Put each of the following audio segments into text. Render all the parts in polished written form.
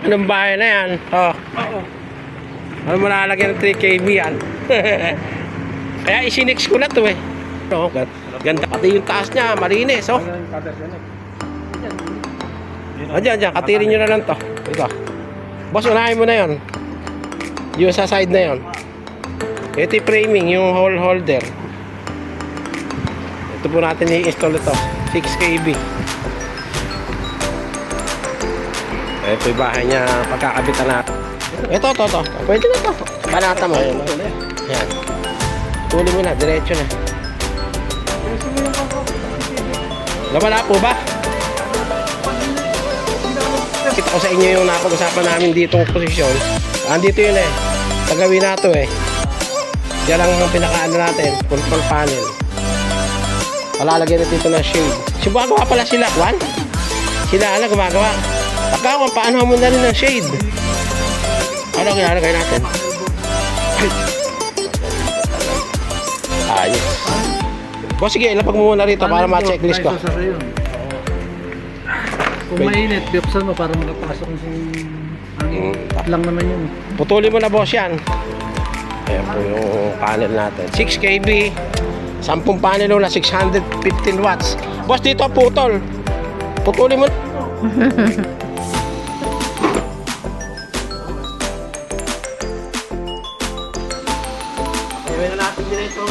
Anong bahay na yan? Oh. Ano mo nalalagyan ng 3 kb yan? Kaya isinix ko na to eh. Oh, ganda pati yung taas niya, malinis oh. Diyan, katirin nyo na lang to. Ito. Boss, unahin mo na yon. Yung sa side na yon. Ito yung framing, yung hole holder. Ito po natin i-install ito. 6 kb. Ito yung bahay niya, pagkakabitan natin. Ito. Pwede na to. Banata mo. Yan. Tuloy mo na, diretso na. Nawala po ba? Kita ko sa inyo yung napag-usapan namin ditong posisyon. Andito yun eh. Tagawin na to eh. Yan lang ang pinakaano natin. Control panel. Palalagyan natin ito ng shade. Gumagawa pala sila, Juan? Sila gumagawa. Pagkawan, paano mo na rin ng shade? Ano ginalagay natin? Ayos. Boss, sige, ilapag mo muna rito para ma-checklist ko. Kung mainit, buksan mo para makapasok yung hangin. Lang naman yun. Putulin mo na, boss, yan. Ayan po yung panel natin. 6 kb. 10 panel na 615 watts. Boss, dito putol. Putulin mo. Gawin na natin din ito.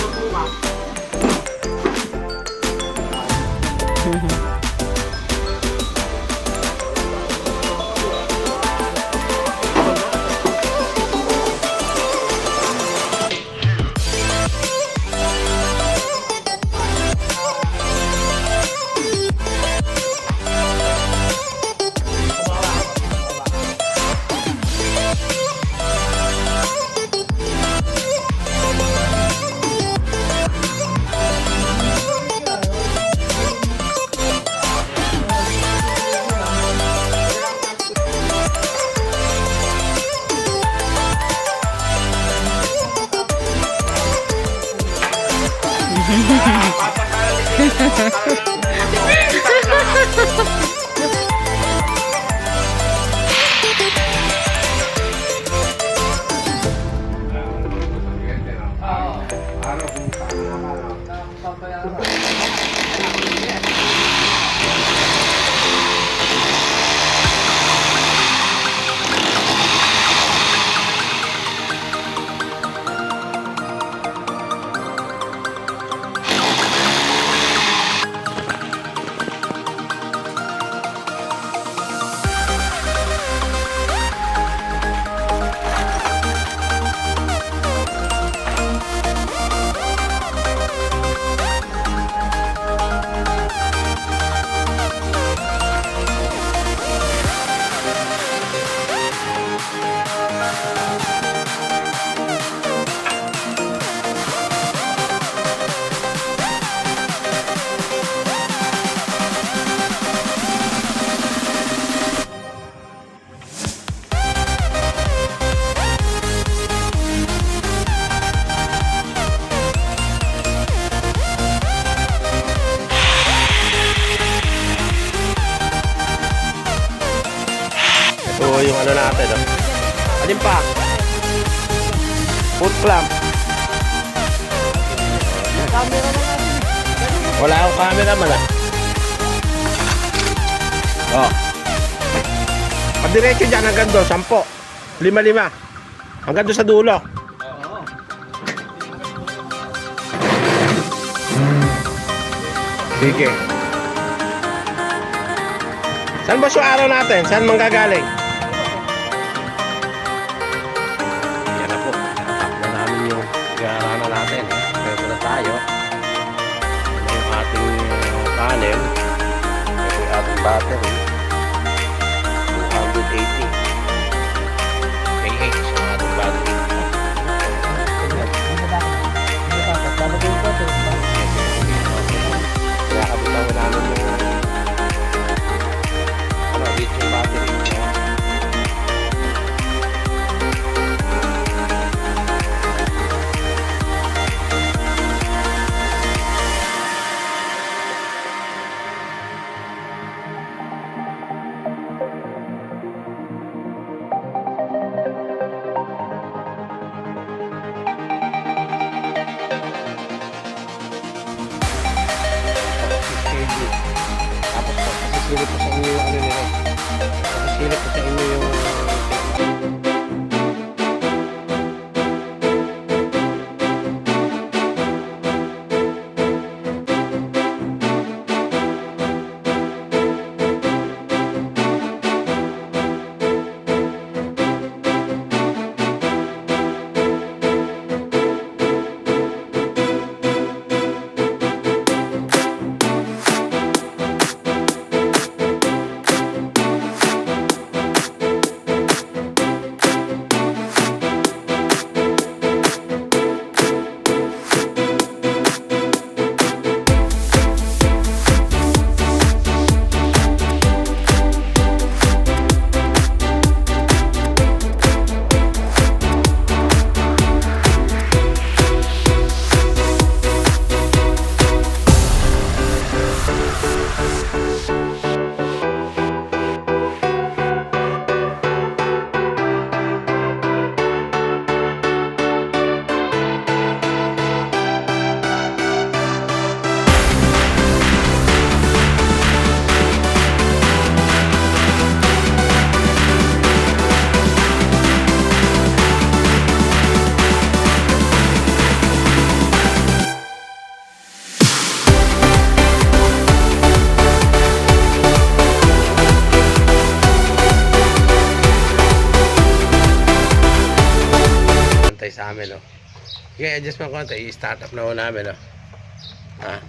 Ito yung ano natin, oh. Alin pa? Foot clamp. Wala akong camera man, ah. Oh. Padiretso dyan hanggang doon, 10. 5-5. Hanggang doon sa dulo. Sige. Saan ba yung araw natin? Saan manggagaling? Yan na po. Tap na namin yung garana natin. Pwede na tayo. Ito yung ating panel. Ito yung ating battery. 280 kH ang ating battery. Kaya kabitan mo namin yung lithium battery. Silip ko sa inyo yung ano nila. Silip ko sa inyo yung antay sa amin, no? Okay, adjust mo konti. I-start up na ho namin, no? Ah.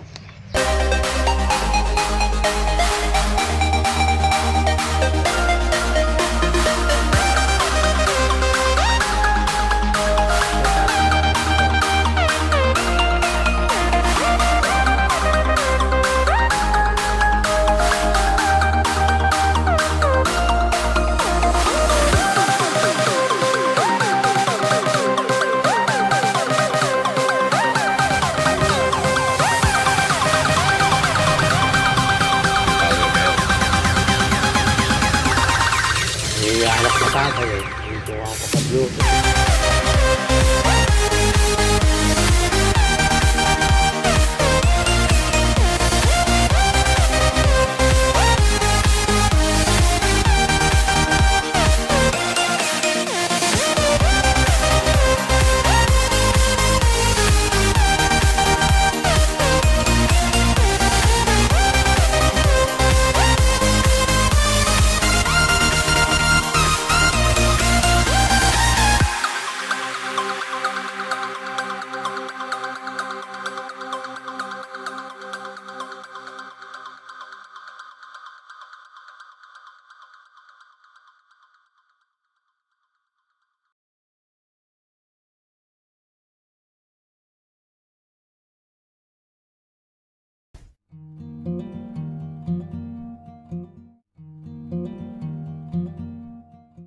Iyahanap na tatay eh. Ito ako sa Bluetooth.